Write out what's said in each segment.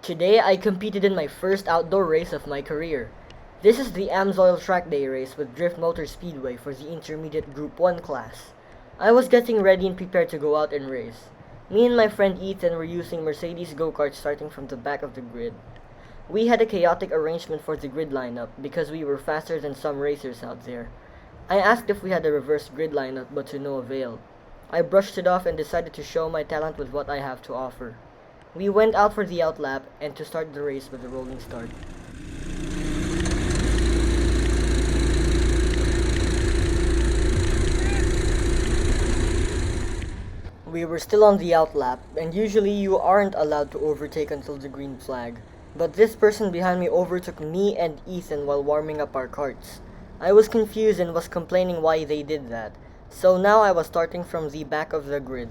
Today I competed in my first outdoor race of my career. This is the AmsOil TrackDay race with Drift Motor Speedway for the intermediate Group 1 class. I was getting ready and prepared to go out and race. Me and my friend Ethan were using Mercedes go-karts starting from the back of the grid. We had a chaotic arrangement for the grid lineup because we were faster than some racers out there. I asked if we had a reverse grid lineup, but to no avail. I brushed it off and decided to show my talent with what I have to offer. We went out for the outlap and to start the race with a rolling start. We were still on the outlap, and usually you aren't allowed to overtake until the green flag. But this person behind me overtook me and Ethan while warming up our karts. I was confused and was complaining why they did that. So now I was starting from the back of the grid.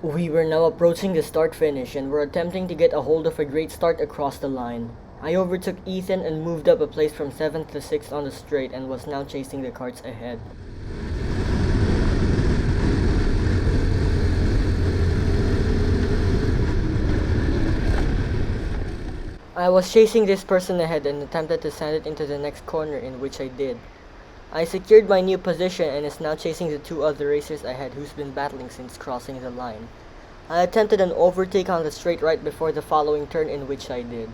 We were now approaching the start-finish and were attempting to get a hold of a great start across the line. I overtook Ethan and moved up a place from 7th to 6th on the straight and was now chasing the karts ahead. I was chasing this person ahead and attempted to send it into the next corner, in which I did. I secured my new position and is now chasing the two other racers ahead who's been battling since crossing the line. I attempted an overtake on the straight right before the following turn, in which I did.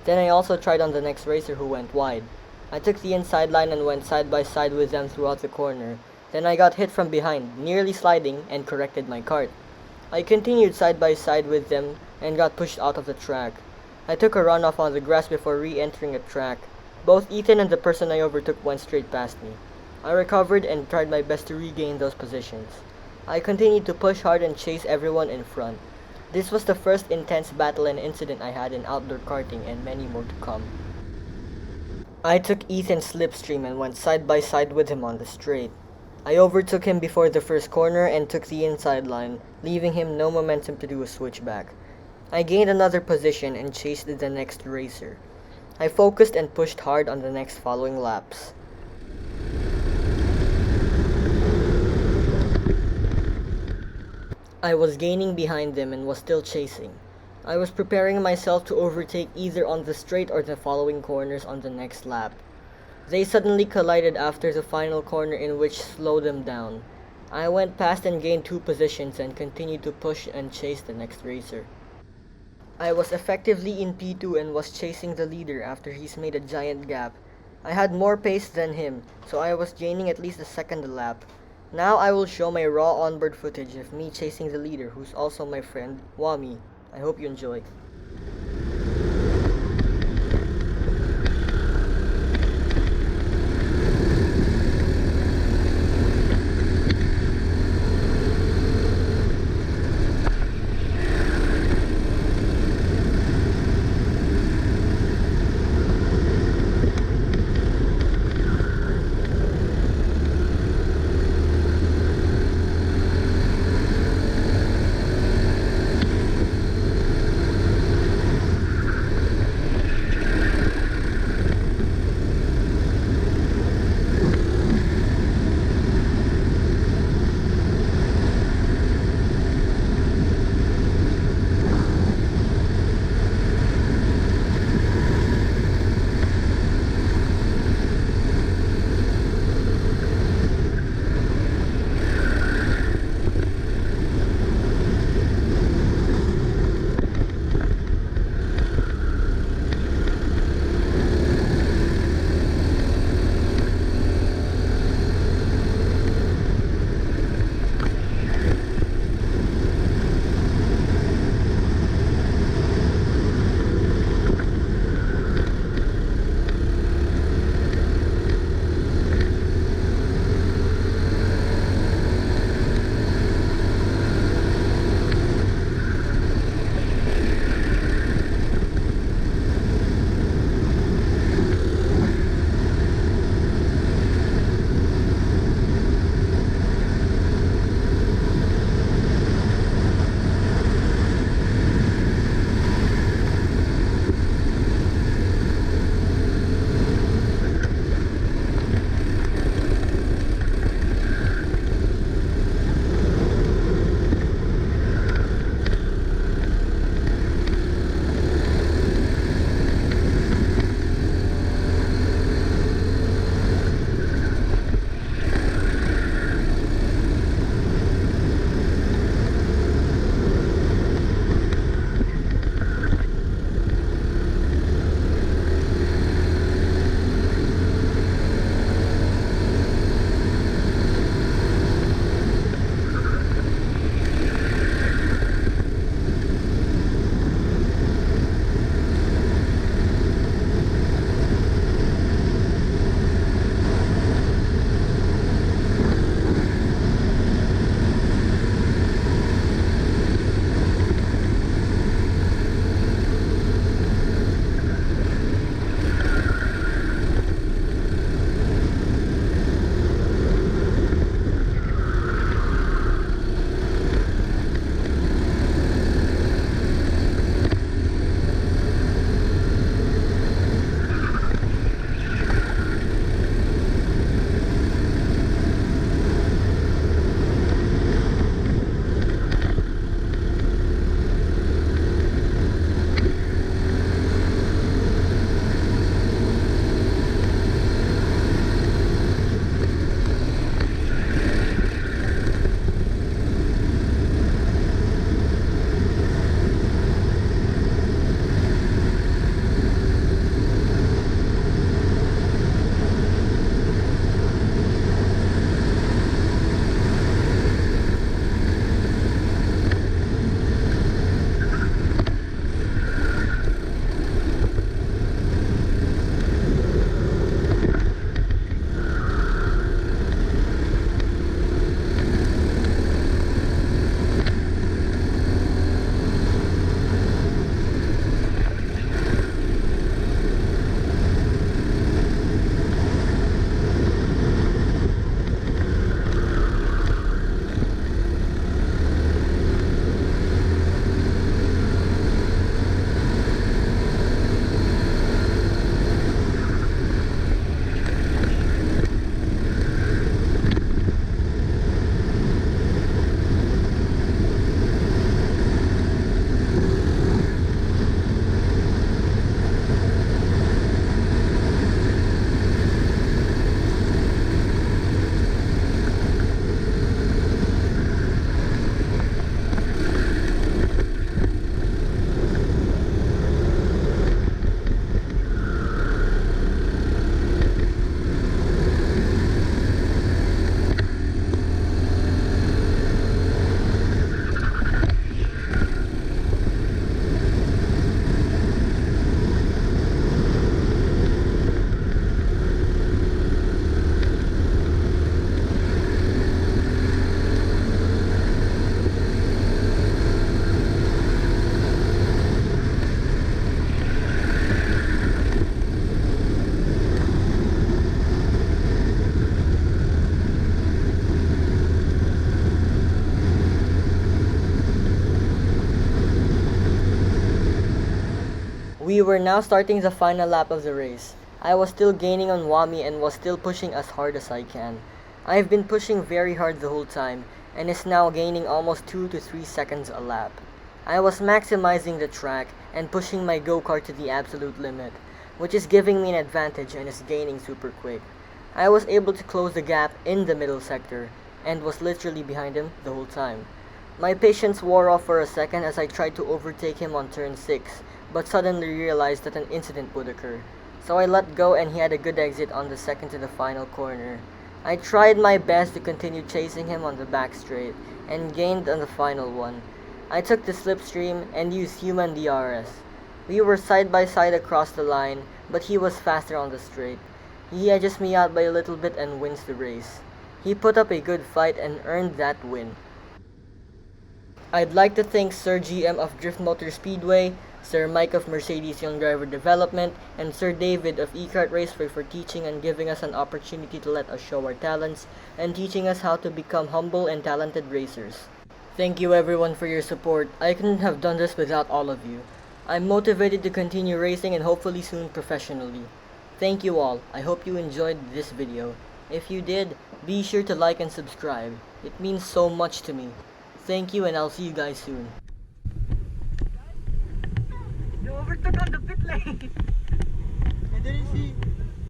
Then I also tried on the next racer who went wide. I took the inside line and went side by side with them throughout the corner. Then I got hit from behind, nearly sliding, and corrected my kart. I continued side by side with them and got pushed out of the track. I took a runoff on the grass before re-entering a track. Both Ethan and the person I overtook went straight past me. I recovered and tried my best to regain those positions. I continued to push hard and chase everyone in front. This was the first intense battle and incident I had in outdoor karting, and many more to come. I took Ethan's slipstream and went side by side with him on the straight. I overtook him before the first corner and took the inside line, leaving him no momentum to do a switchback. I gained another position and chased the next racer. I focused and pushed hard on the next following laps. I was gaining behind them and was still chasing. I was preparing myself to overtake either on the straight or the following corners on the next lap. They suddenly collided after the final corner, in which slowed them down. I went past and gained 2 positions and continued to push and chase the next racer. I was effectively in P2 and was chasing the leader after he's made a giant gap. I had more pace than him, so I was gaining at least a second a lap. Now I will show my raw onboard footage of me chasing the leader, who's also my friend, Wami. I hope you enjoy. We were now starting the final lap of the race. I was still gaining on Wami and was still pushing as hard as I can. I've been pushing very hard the whole time, and is now gaining almost 2 to 3 seconds a lap. I was maximizing the track and pushing my go-kart to the absolute limit, which is giving me an advantage and is gaining super quick. I was able to close the gap in the middle sector, and was literally behind him the whole time. My patience wore off for a second as I tried to overtake him on turn 6, but suddenly realized that an incident would occur. So I let go and he had a good exit on the second to the final corner. I tried my best to continue chasing him on the back straight, and gained on the final one. I took the slipstream and used human DRS. We were side by side across the line, but he was faster on the straight. He edges me out by a little bit and wins the race. He put up a good fight and earned that win. I'd like to thank Sir GM of Drift Motor Speedway, Sir Mike of Mercedes Young Driver Development, and Sir David of eKart Raceway for teaching and giving us an opportunity to let us show our talents, and teaching us how to become humble and talented racers. Thank you everyone for your support. I couldn't have done this without all of you. I'm motivated to continue racing and hopefully soon professionally. Thank you all. I hope you enjoyed this video. If you did, be sure to like and subscribe. It means so much to me. Thank you and I'll see you guys soon. You overtook on the pit lane!